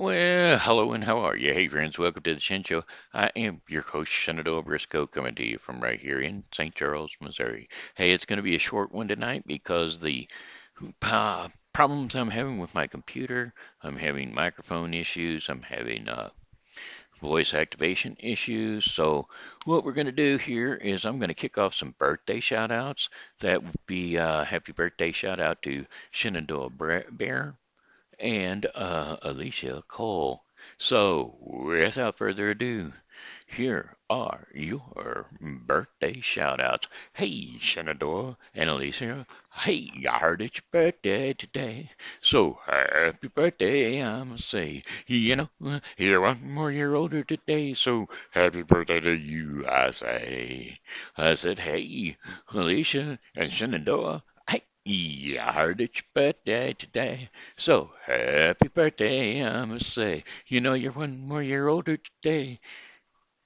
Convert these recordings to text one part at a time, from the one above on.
Well, hello and how are you? Hey, friends, welcome to the Shen Show. I am your host, Shenandoah Bier, coming to you from right here in St. Charles, Missouri. Hey, it's going to be a short one tonight because the problems I'm having with my computer, I'm having microphone issues, I'm having voice activation issues. So, what we're going to do here is I'm going to kick off some birthday shout outs. That would be happy birthday shout out to Shenandoah Bear and Alesia Cole. So, without further ado, here are your birthday shout outs. Hey, Shenandoah and Alicia. Hey, I heard it's your birthday today. So happy birthday, I'ma say. You're 1 more year older today. So happy birthday to you, I say. I said, hey, Alicia and Shenandoah. Hey, I heard it's your birthday today. So happy birthday, I'ma say. You're 1 more year older today.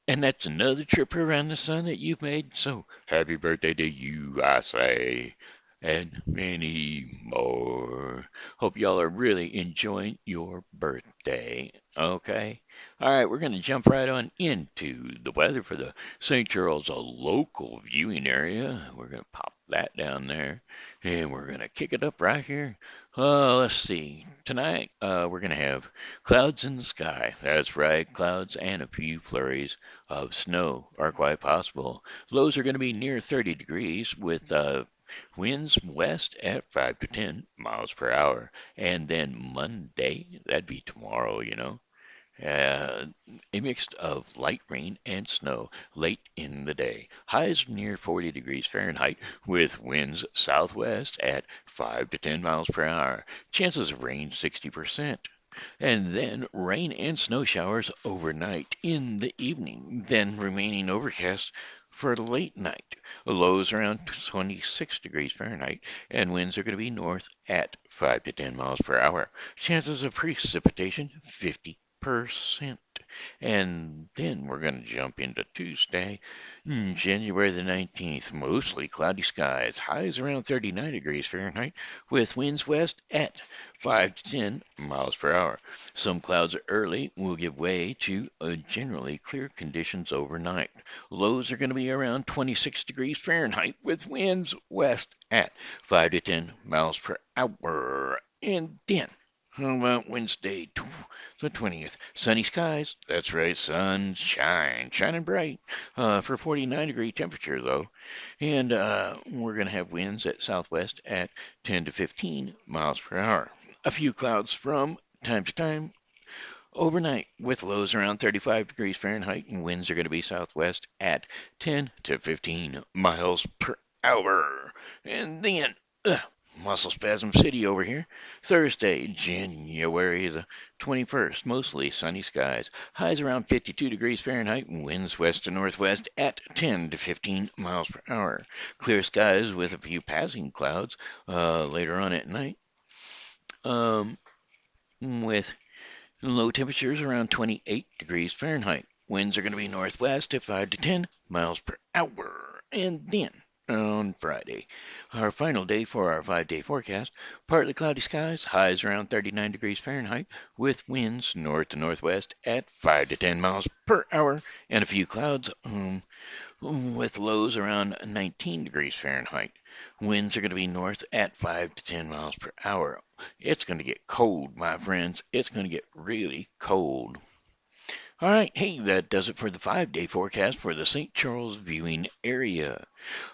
And that's another trip around the sun that you've made. So happy birthday to you, I say. And many more. Hope y'all are really enjoying your birthday. Okay. All right, we're going to jump right on into the weather for the St. Charles, a local viewing area. We're going to pop that down there. And we're going to kick it up right here. Let's see. Tonight, we're going to have clouds in the sky. That's right, clouds and a few flurries of snow are quite possible. Lows are going to be near 30 degrees with winds west at 5 to 10 miles per hour. And then Monday, that'd be tomorrow, uh, a mix of light rain and snow late in the day. Highs near 40 degrees Fahrenheit with winds southwest at 5 to 10 miles per hour. Chances of rain 60%. And then rain and snow showers overnight in the evening, then remaining overcast for late night. Lows around 26 degrees Fahrenheit, and winds are going to be north at 5 to 10 miles per hour. Chances of precipitation 50%. And then we're going to jump into Tuesday, January the 19th. Mostly cloudy skies, highs around 39 degrees Fahrenheit, with winds west at 5 to 10 miles per hour. Some clouds early will give way to generally clear conditions overnight. Lows are going to be around 26 degrees Fahrenheit, with winds west at 5 to 10 miles per hour. And then how about Wednesday, the 20th? Sunny skies. That's right, sunshine, shining bright for 49-degree temperature, though. And we're going to have winds at southwest at 10 to 15 miles per hour. A few clouds from time to time overnight with lows around 35 degrees Fahrenheit, and winds are going to be southwest at 10 to 15 miles per hour. And then, Muscle Spasm City over here. Thursday, January the 21st. Mostly sunny skies. Highs around 52 degrees Fahrenheit. Winds west to northwest at 10 to 15 miles per hour. Clear skies with a few passing clouds later on at night. With low temperatures around 28 degrees Fahrenheit. Winds are going to be northwest at 5 to 10 miles per hour. And then on Friday, our final day for our 5-day forecast, partly cloudy skies, highs around 39 degrees Fahrenheit, with winds north to northwest at 5 to 10 miles per hour, and a few clouds with lows around 19 degrees Fahrenheit. Winds are going to be north at 5 to 10 miles per hour. It's going to get cold, my friends. It's going to get really cold. All right, hey, that does it for the 5-day forecast for the St. Charles viewing area.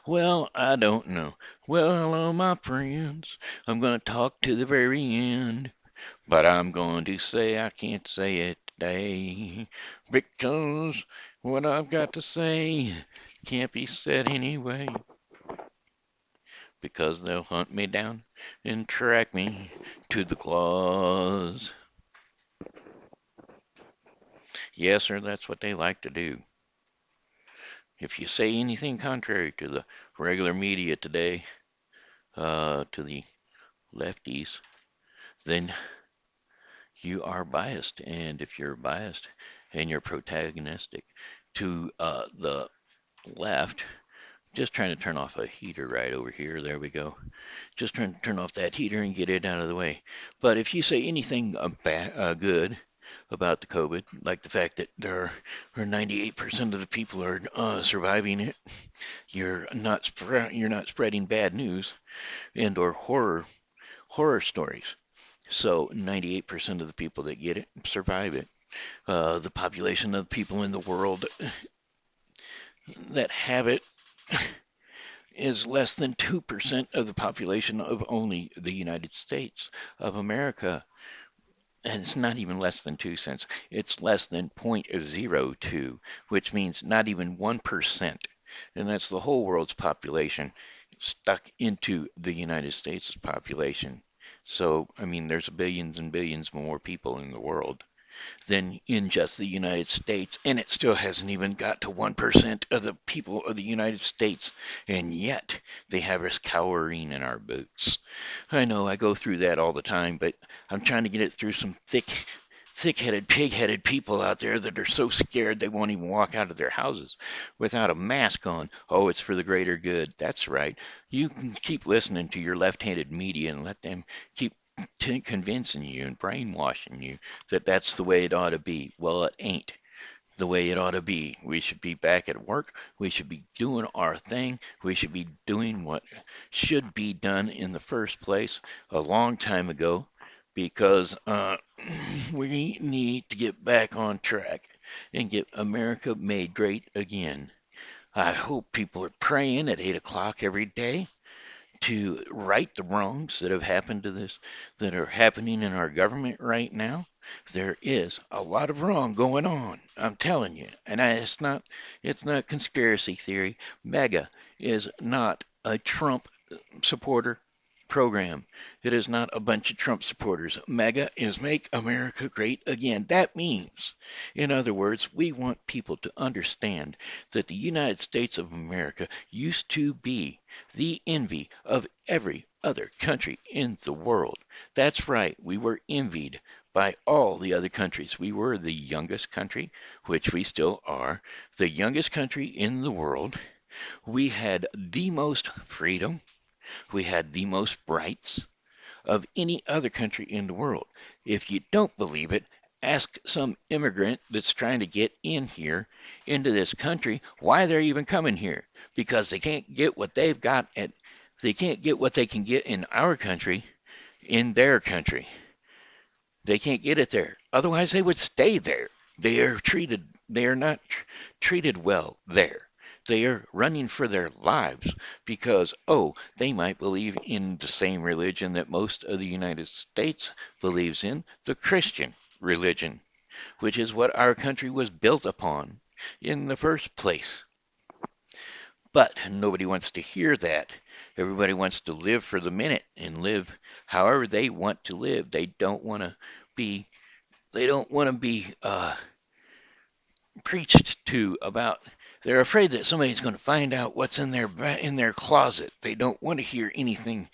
Well, I don't know. Well, hello, my friends. I'm going to talk to the very end, but I'm going to say I can't say it today because what I've got to say can't be said anyway because they'll hunt me down and track me to the claws. Yes, sir, that's what they like to do. If you say anything contrary to the regular media today, to the lefties, then you are biased. And if you're biased and you're protagonistic to the left, just trying to turn off a heater right over here. There we go. Just trying to turn off that heater and get it out of the way. But if you say anything good about the COVID, like the fact that are 98% of the people are surviving it. You're not spreading bad news and or horror stories. So 98% of the people that get it survive it. The population of people in the world that have it is less than 2% of the population of only the United States of America. And it's not even less than 2 cents. It's less than 0.02, which means not even 1%. And that's the whole world's population stuck into the United States' population. So, I mean, there's billions and billions more people in the world than in just the United States, and it still hasn't even got to 1% of the people of the United States, and yet they have us cowering in our boots. I know I go through that all the time, but I'm trying to get it through some thick-headed, pig-headed people out there that are so scared they won't even walk out of their houses without a mask on. Oh, it's for the greater good. That's right. You can keep listening to your left-handed media and let them keep convincing you and brainwashing you that that's the way it ought to be. Well, it ain't the way it ought to be. We should be back at work. We should be doing our thing. We should be doing what should be done in the first place a long time ago because we need to get back on track and get America made great again. I hope people are praying at 8 o'clock every day to right the wrongs that have happened to this, that are happening in our government right now. There is a lot of wrong going on. I'm telling you, and it's not conspiracy theory. MEGA is not a Trump supporter program. It is not a bunch of Trump supporters. MEGA is Make America Great Again. That means, in other words, we want people to understand that the United States of America used to be the envy of every other country in the world. That's right, we were envied by all the other countries. We were the youngest country, which we still are, the youngest country in the world. We had the most freedom. We had the most rights of any other country in the world. If you don't believe it, ask some immigrant that's trying to get in here into this country why they're even coming here. Because they can't get what they can't get what they can get in our country in their country. They can't get it there. Otherwise, they would stay there. They are not treated well there. They are running for their lives because, oh, they might believe in the same religion that most of the United States believes in, the Christian religion, which is what our country was built upon in the first place. But nobody wants to hear that. Everybody wants to live for the minute and live however they want to live. Be they don't want to be preached to about. They're afraid that somebody's going to find out what's in their closet. They don't want to hear anything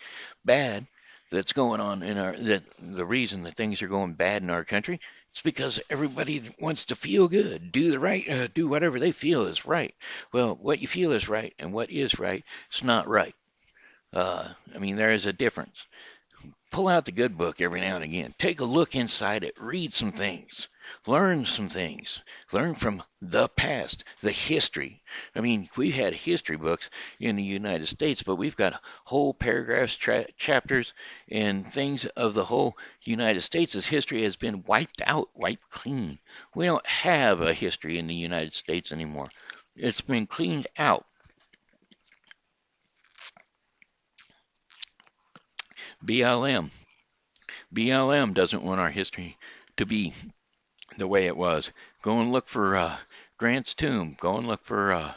bad that's going on in our that the reason that things are going bad in our country. It's because everybody wants to feel good, do whatever they feel is right. Well, what you feel is right and what is right is not right. I mean, there is a difference. Pull out the good book every now and again. Take a look inside it. Read some things. Learn some things. Learn from the past, the history. I mean, we had history books in the United States, but we've got whole paragraphs, chapters, and things of the whole United States' history has been wiped out, wiped clean. We don't have a history in the United States anymore. It's been cleaned out. BLM. BLM doesn't want our history to be the way it was. Go and look for Grant's tomb. Go and look for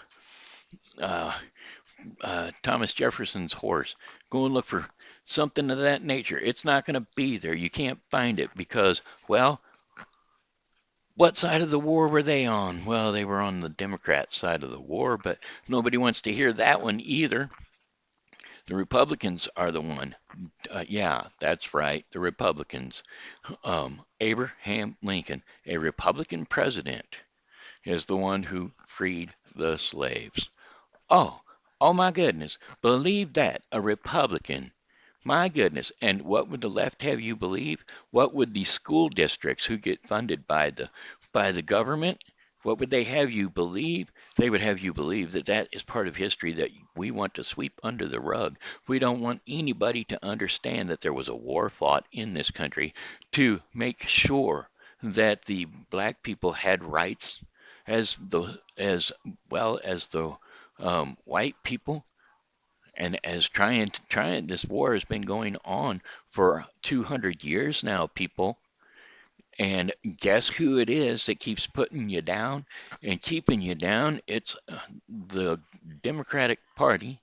uh, Thomas Jefferson's horse. Go and look for something of that nature. It's not going to be there. You can't find it because, well, what side of the war were they on? Well, they were on the Democrat side of the war, but nobody wants to hear that one either. The Republicans are the one. Yeah, that's right. The Republicans. Abraham Lincoln, a Republican president, is the one who freed the slaves. Oh, oh my goodness. Believe that. A Republican My goodness. And what would the left have you believe? What would the school districts who get funded by the government, what would they have you believe? They would have you believe that that is part of history that we want to sweep under the rug. We don't want anybody to understand that there was a war fought in this country to make sure that the black people had rights as well as the white people. And as trying, this war has been going on for 200 years now, people. And guess who it is that keeps putting you down and keeping you down? It's the Democratic Party,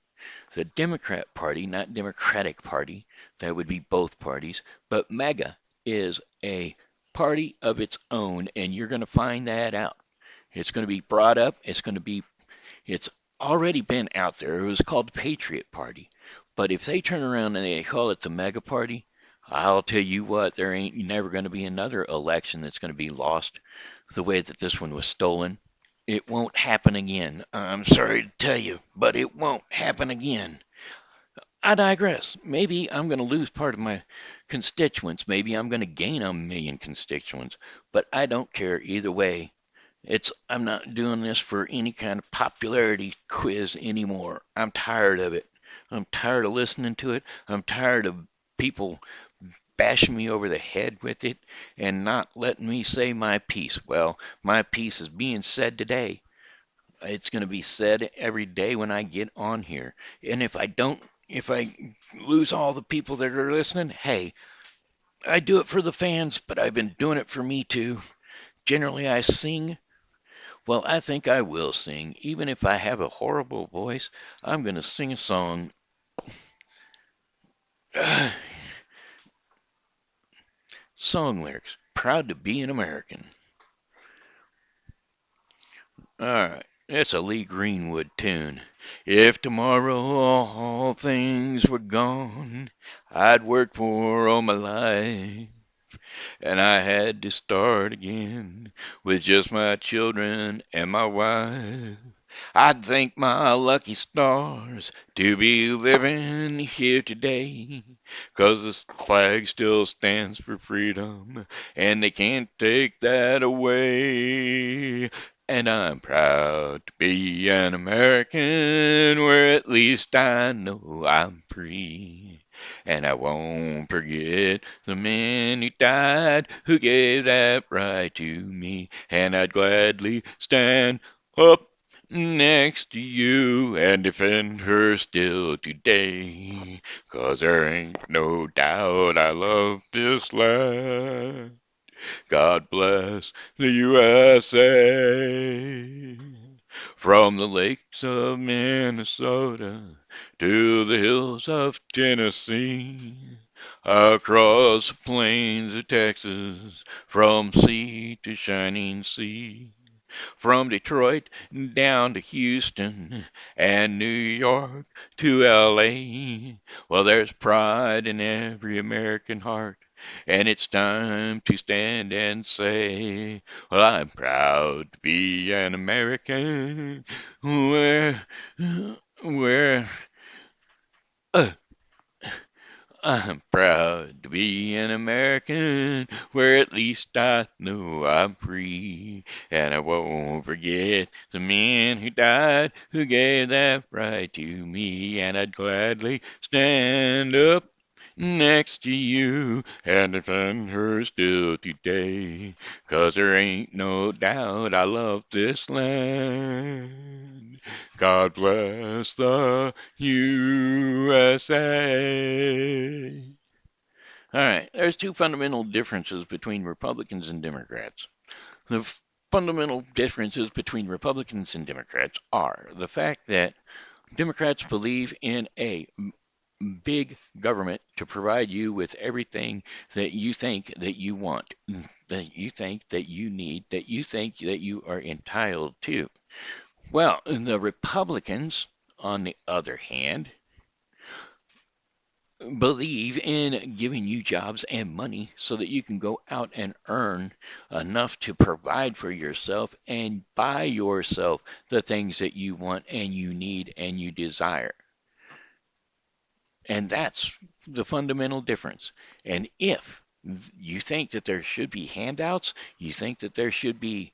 the Democrat Party, not Democratic Party. That would be both parties. But MAGA is a party of its own, and you're going to find that out. It's going to be brought up. It's already been out there. It was called the Patriot Party. But if they turn around and they call it the Mega Party, I'll tell you what, there ain't never going to be another election that's going to be lost the way that this one was stolen. It won't happen again. I'm sorry to tell you, but it won't happen again. I digress. Maybe I'm going to lose part of my constituents. Maybe I'm going to gain a million constituents, but I don't care either way. I'm not doing this for any kind of popularity quiz anymore. I'm tired of it. I'm tired of listening to it. I'm tired of people bashing me over the head with it and not letting me say my piece. Well, my piece is being said today. It's going to be said every day when I get on here. And if I lose all the people that are listening, hey, I do it for the fans, but I've been doing it for me too. Generally, I sing. Well, I think I will sing. Even if I have a horrible voice, I'm going to sing a song. Song lyrics. Proud to be an American. All right. That's a Lee Greenwood tune. If tomorrow all things were gone, I'd worked for all my life, and I had to start again with just my children and my wife. I'd thank my lucky stars to be living here today, 'cause the flag still stands for freedom, and they can't take that away. And I'm proud to be an American, where at least I know I'm free. And I won't forget the men who died, who gave that right to me. And I'd gladly stand up next to you and defend her still today. 'Cause there ain't no doubt I love this land. God bless the USA. From the lakes of Minnesota to the hills of Tennessee, across the plains of Texas, from sea to shining sea. From Detroit down to Houston and New York to LA. Well, there's pride in every American heart, and it's time to stand and say, well, I'm proud to be an American, where uh, I'm proud to be an American, where at least I know I'm free. And I won't forget the men who died, who gave that right to me. And I'd gladly stand up next to you and defend her still today. 'Cause there ain't no doubt I love this land. God bless the USA. All right, there's two fundamental differences between Republicans and Democrats. The fundamental differences between Republicans and Democrats are the fact that Democrats believe in a big government to provide you with everything that you think that you want, that you think that you need, that you think that you are entitled to. Well, the Republicans, on the other hand, believe in giving you jobs and money so that you can go out and earn enough to provide for yourself and buy yourself the things that you want and you need and you desire. And that's the fundamental difference. And if you think that there should be handouts, you think that there should be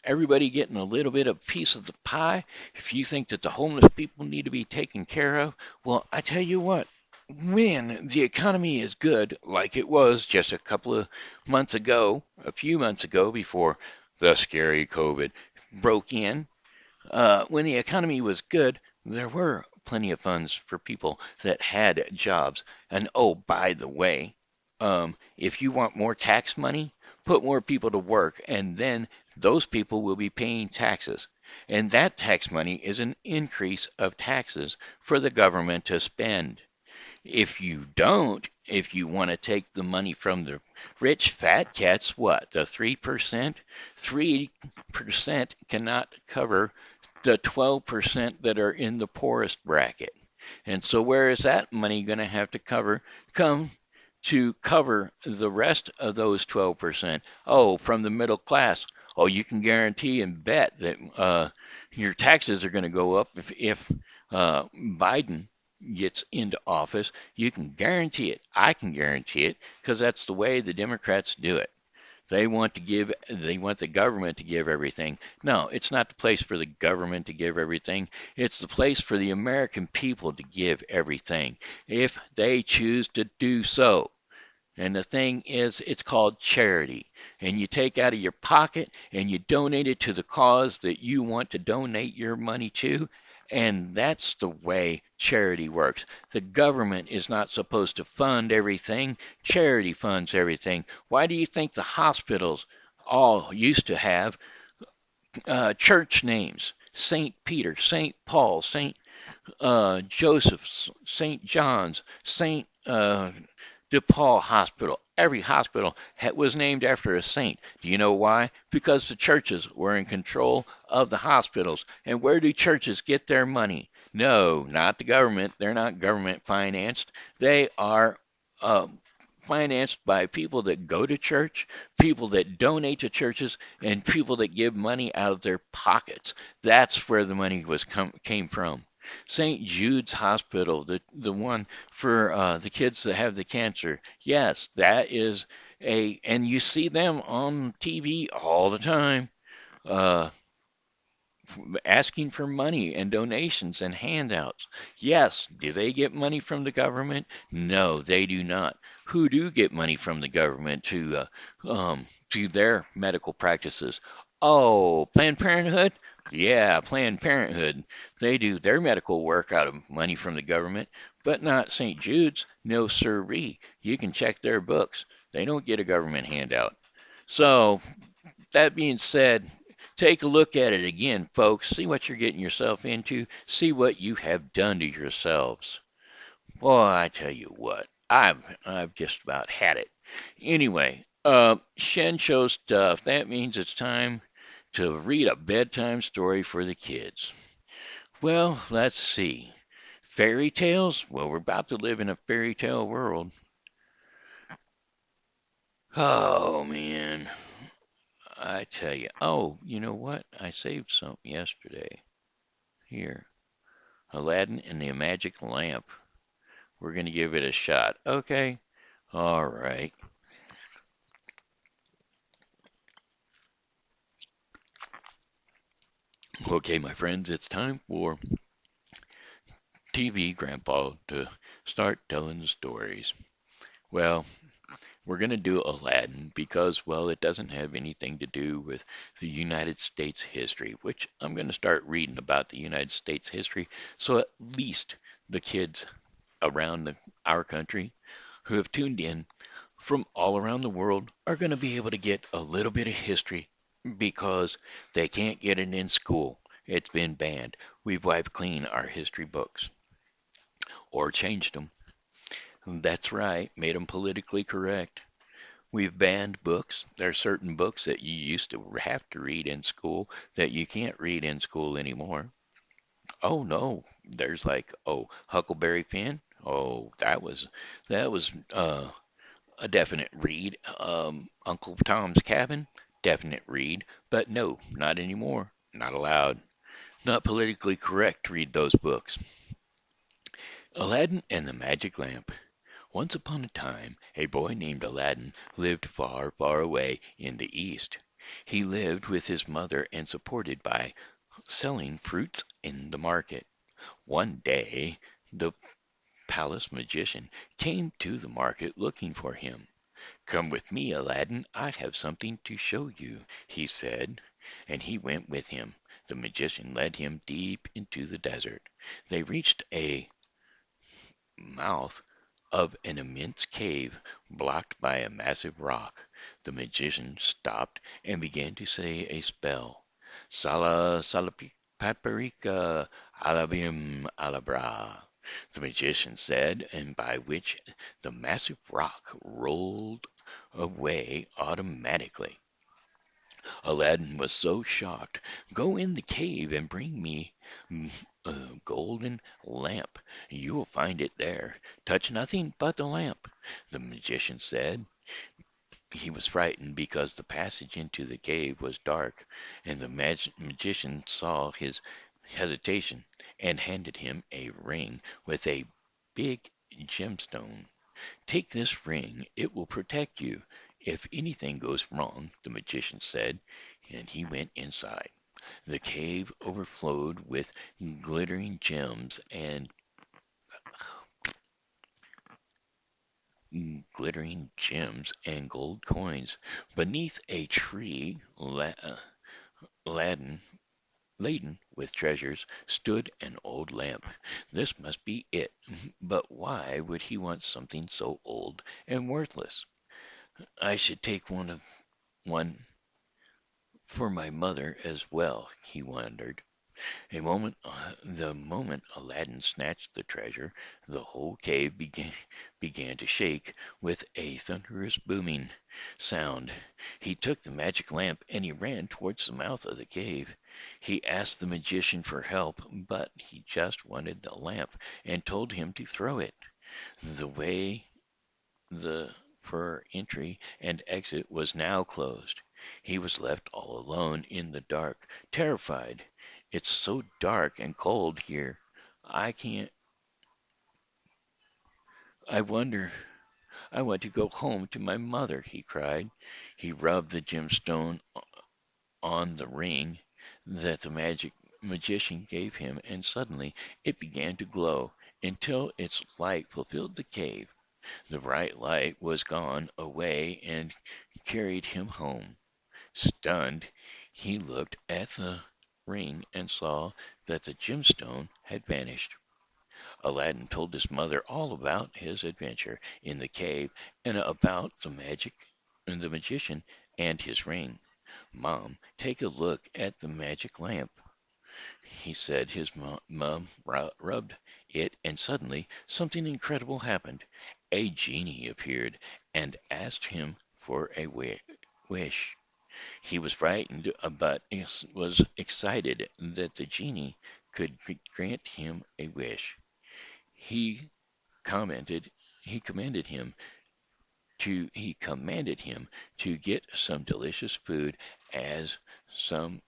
everybody getting a little bit of piece of the pie, if you think that the homeless people need to be taken care of, well, I tell you what, when the economy is good, like it was just a couple of months ago, a few months ago, before the scary COVID broke in, when the economy was good, there were plenty of funds for people that had jobs. And oh, by the way, if you want more tax money, put more people to work, and then those people will be paying taxes. And that tax money is an increase of taxes for the government to spend. If you don't, if you want to take the money from the rich fat cats, what, the 3%? 3% cannot cover the 12% that are in the poorest bracket. And so where is that money going to have to come to cover the rest of those 12%? Oh, from the middle class. Oh, you can guarantee and bet that your taxes are going to go up if Biden gets into office. You can guarantee it. I can guarantee it because that's the way the Democrats do it. They want the government to give everything. No, it's not the place for the government to give everything. It's the place for the American people to give everything if they choose to do so. And the thing is, it's called charity. And you take out of your pocket and you donate it to the cause that you want to donate your money to. And that's the way charity works. The government is not supposed to fund everything. Charity funds everything. Why do you think the hospitals all used to have church names? St. Peter, St. Paul, St. Joseph, St. John's, St. DePaul Hospital. Every hospital was named after a saint. Do you know why? Because the churches were in control of the hospitals. And where do churches get their money? No, not the government. They're not government financed. They are uh, financed by people that go to church, people that donate to churches, and people that give money out of their pockets. That's where the money came from. St. Jude's Hospital, the one for the kids that have the cancer. Yes, that is and you see them on TV all the time. Uh, Asking for money and donations and handouts. Yes, do they get money from the government? No, they do not. Who do get money from the government to their medical practices? Oh, Planned Parenthood? Yeah, Planned Parenthood. They do their medical work out of money from the government, but not St. Jude's. No, sirree. You can check their books. They don't get a government handout. So that being said, take a look at it again, folks. See what you're getting yourself into. See what you have done to yourselves. Boy, I tell you what, I've just about had it. Anyway, Shen show stuff. That means it's time to read a bedtime story for the kids. Well, let's see. Fairy tales? Well, we're about to live in a fairy tale world. Oh man, I tell you. Oh, you know what? I saved something yesterday. Here, Aladdin and the Magic Lamp. We're going to give it a shot. Okay. All right. Okay, my friends, it's time for TV Grandpa to start telling the stories. Well, we're going to do Aladdin because, well, it doesn't have anything to do with the United States history, which I'm going to start reading about the United States history so at least the kids around our country who have tuned in from all around the world are going to be able to get a little bit of history because they can't get it in school. It's been banned. We've wiped clean our history books or changed them. That's right, made them politically correct. We've banned books. There are certain books that you used to have to read in school that you can't read in school anymore. Oh no, there's like Huckleberry Finn. Oh, that was a definite read. Uncle Tom's Cabin, definite read. But no, not anymore. Not allowed. Not politically correct to read those books. Aladdin and the Magic Lamp. Once upon a time, a boy named Aladdin lived far, far away in the East. He lived with his mother and supported by selling fruits in the market. One day, the palace magician came to the market looking for him. "Come with me, Aladdin, I have something to show you," he said, and he went with him. The magician led him deep into the desert. They reached a mouth of an immense cave blocked by a massive rock. The magician stopped and began to say a spell. Sala paprika alabim alabra, the magician said, and by which the massive rock rolled away automatically. Aladdin was so shocked. "Go in the cave and bring me a golden lamp. You will find it there. Touch nothing but the lamp," the magician said. He was frightened because the passage into the cave was dark, and the magician saw his hesitation and handed him a ring with a big gemstone. "Take this ring. It will protect you if anything goes wrong," the magician said, and he went inside. The cave overflowed with glittering gems and gold coins. Beneath a tree laden, laden with treasures stood an old lamp. This must be it. But why would he want something so old and worthless? "I should take one for my mother as well," he wondered. The moment Aladdin snatched the treasure, the whole cave began to shake with a thunderous booming sound. He took the magic lamp and he ran towards the mouth of the cave. He asked the magician for help, but he just wanted the lamp and told him to throw it. The way the for entry and exit was now closed. He was left all alone in the dark, terrified. "It's so dark and cold here. I can't. I wonder. I want to go home to my mother," he cried. He rubbed the gemstone on the ring that the magic magician gave him, and suddenly it began to glow until its light filled the cave. The bright light was gone away and carried him home. Stunned, he looked at the ring and saw that the gemstone had vanished. Aladdin told his mother all about his adventure in the cave and about the magician and his ring. "Mom, take a look at the magic lamp," he said. His mom rubbed it, and suddenly something incredible happened. A genie appeared and asked him for a wish. He was frightened, but was excited that the genie could grant him a wish. He commented he commanded him to get some delicious food as some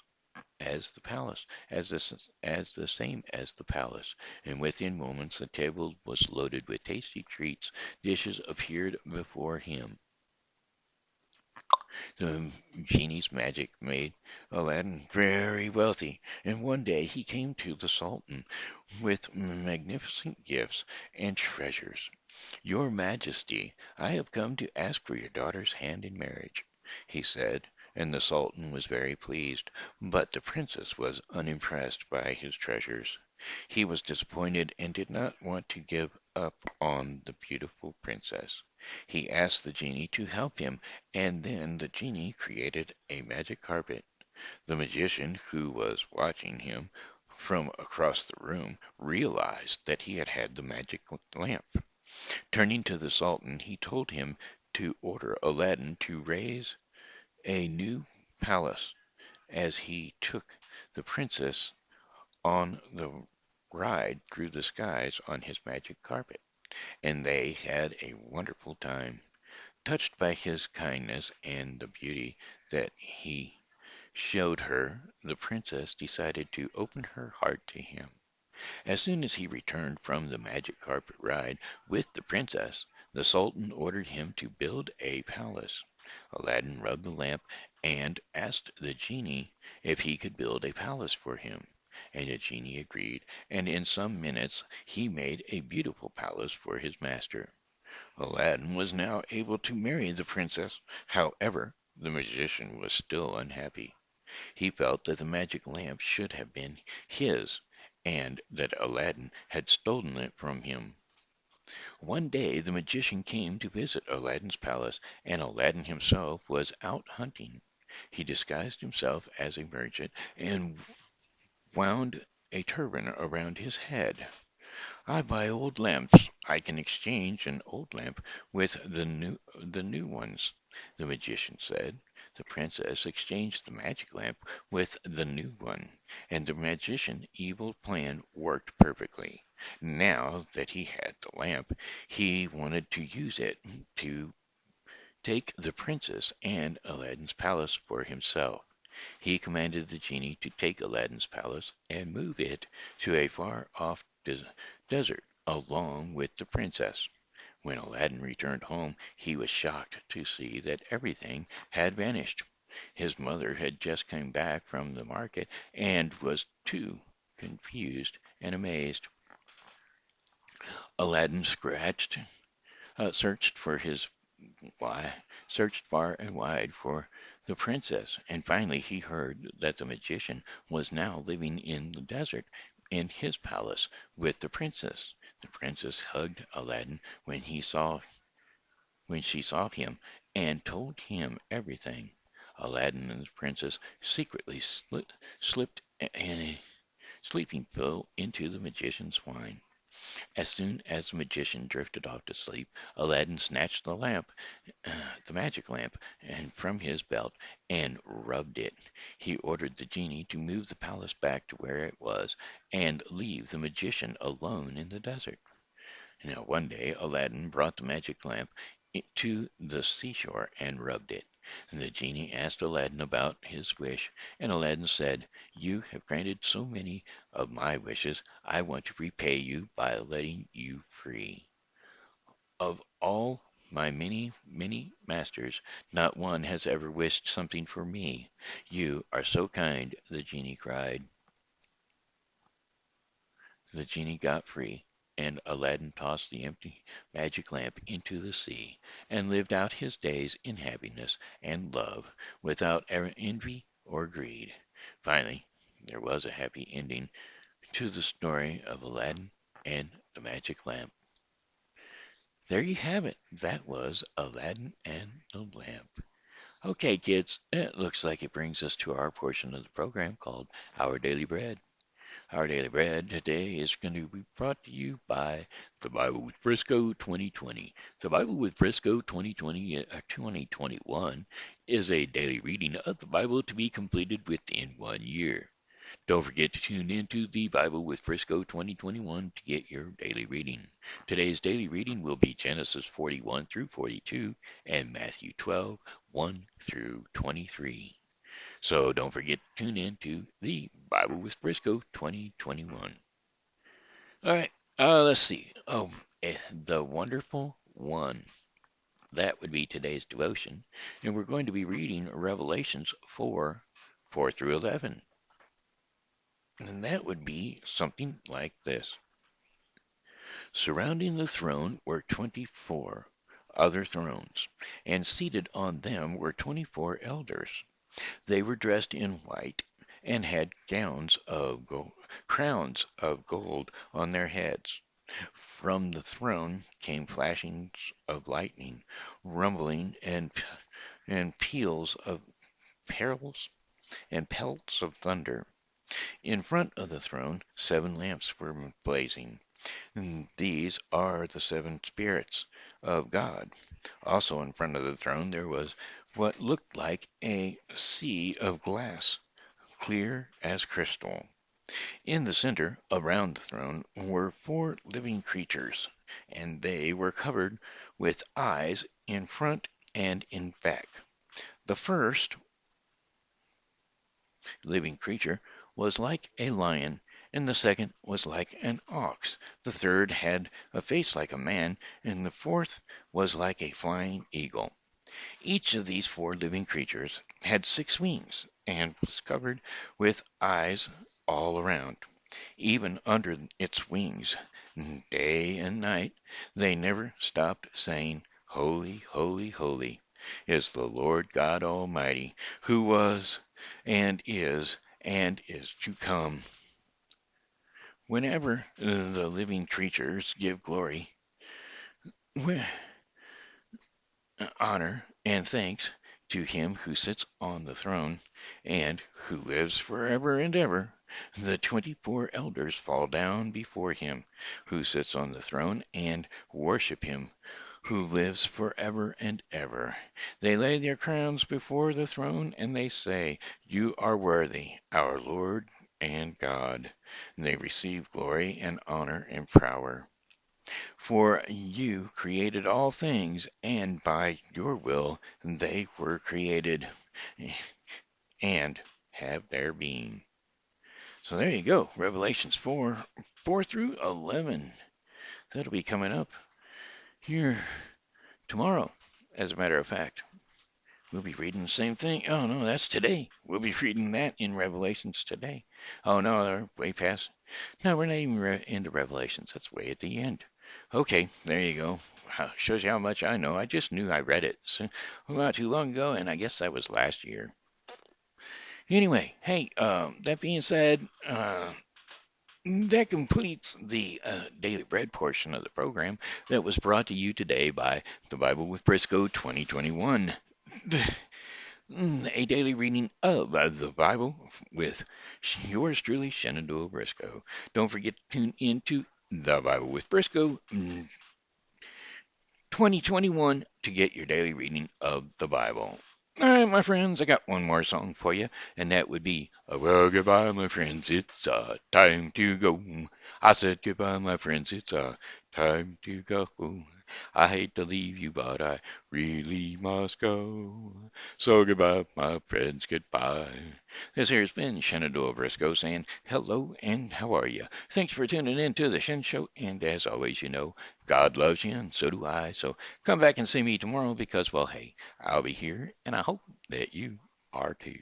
as the palace as the same as the palace, and within moments the table was loaded with tasty treats. Dishes appeared before him. The genie's magic made Aladdin very wealthy, and one day he came to the Sultan with magnificent gifts and treasures. "Your Majesty, I have come to ask for your daughter's hand in marriage," he said, and the Sultan was very pleased, but the princess was unimpressed by his treasures. He was disappointed and did not want to give up on the beautiful princess. He asked the genie to help him, and then the genie created a magic carpet. The magician, who was watching him from across the room, realized that he had had the magic lamp. Turning to the Sultan, he told him to order Aladdin to raise a new palace as he took the princess on the ride through the skies on his magic carpet, and they had a wonderful time. Touched by his kindness and the beauty that he showed her, the princess decided to open her heart to him. As soon as he returned from the magic carpet ride with the princess, the Sultan ordered him to build a palace. Aladdin rubbed the lamp and asked the genie if he could build a palace for him. And the genie agreed, and in some minutes he made a beautiful palace for his master. Aladdin was now able to marry the princess. However, the magician was still unhappy. He felt that the magic lamp should have been his, and that Aladdin had stolen it from him. One day the magician came to visit Aladdin's palace, and Aladdin himself was out hunting. He disguised himself as a merchant and wound a turban around his head. "I buy old lamps. I can exchange an old lamp with the new ones," the magician said. The princess exchanged the magic lamp with the new one, and the magician's evil plan worked perfectly. Now that he had the lamp, he wanted to use it to take the princess and Aladdin's palace for himself. He commanded the genie to take Aladdin's palace and move it to a far off desert along with the princess. When Aladdin returned home, he was shocked to see that everything had vanished. His mother had just come back from the market and was too confused and amazed. Aladdin searched for his why, searched far and wide for the princess, and finally he heard that the magician was now living in the desert in his palace with the princess. The princess hugged Aladdin when she saw him and told him everything. Aladdin and the princess secretly slipped a sleeping pill into the magician's wine. As soon as the magician drifted off to sleep, Aladdin snatched the lamp, the magic lamp, and from his belt and rubbed it. He ordered the genie to move the palace back to where it was and leave the magician alone in the desert. Now one day Aladdin brought the magic lamp to the seashore and rubbed it. And the genie asked Aladdin about his wish, and Aladdin said, "You have granted so many of my wishes, I want to repay you by letting you free. Of all my many, many masters, not one has ever wished something for me. You are so kind," the genie cried. The genie got free, and Aladdin tossed the empty magic lamp into the sea, and lived out his days in happiness and love, without envy or greed. Finally, there was a happy ending to the story of Aladdin and the magic lamp. There you have it. That was Aladdin and the lamp. Okay, kids, it looks like it brings us to our portion of the program called Our Daily Bread. Our Daily Bread today is going to be brought to you by The Bible with Briscoe 2020. The Bible with Briscoe 2021 is a daily reading of the Bible to be completed within 1 year. Don't forget to tune in to The Bible with Briscoe 2021 to get your daily reading. Today's daily reading will be Genesis 41 through 42 and Matthew 12, 1 through 23. So don't forget to tune in to the Bible with Briscoe 2021. All right, let's see. The Wonderful One. That would be today's devotion. And we're going to be reading Revelations 4, 4 through 11. And that would be something like this. Surrounding the throne were 24 other thrones, and seated on them were 24 elders. They were dressed in white and had crowns of gold on their heads. From the throne came flashings of lightning, rumbling and peals of perils and pelts of thunder. In front of the throne 7 lamps were blazing. These are the 7 spirits of God. Also in front of the throne there was what looked like a sea of glass, clear as crystal. In the center, around the throne, were 4 living creatures, and they were covered with eyes in front and in back. The first living creature was like a lion, and the second was like an ox. The third had a face like a man, and the fourth was like a flying eagle. Each of these four living creatures had 6 wings and was covered with eyes all around, even under its wings. Day and night they never stopped saying, Holy, holy, holy is the Lord God Almighty, who was and is to come. Whenever the living creatures give glory, honor, and thanks to him who sits on the throne and who lives forever and ever, the 24 elders fall down before him who sits on the throne and worship him who lives forever and ever. They lay their crowns before the throne and they say, You are worthy, our Lord and God. And they receive glory and honor and power. For you created all things, and by your will they were created and have their being. So there you go, Revelations 4 through 11. That'll be coming up here tomorrow, as a matter of fact. We'll be reading the same thing. Oh, no, that's today. We'll be reading that in Revelations today. Oh, no, they're way past. No, we're not even into Revelations. That's way at the end. Okay, there you go. Shows you how much I know. I just knew I read it not too long ago, and I guess that was last year. Anyway, hey, that being said, that completes the Daily Bread portion of the program that was brought to you today by the Bible with Briscoe 2021. A daily reading of the Bible with yours truly, Shenandoah Briscoe. Don't forget to tune in to the Bible with Briscoe 2021 to get your daily reading of the Bible. All right, my friends, I got one more song for you, and that would be, Well, goodbye, my friends, it's time to go. I said goodbye, my friends, it's time to go. I hate to leave you, but I really must go. So goodbye, my friends, goodbye. This here has been Shenandoah Briscoe saying hello and how are you? Thanks for tuning in to the Shen Show, and as always, you know, God loves you, and so do I. So come back and see me tomorrow because, well, hey, I'll be here, and I hope that you are too.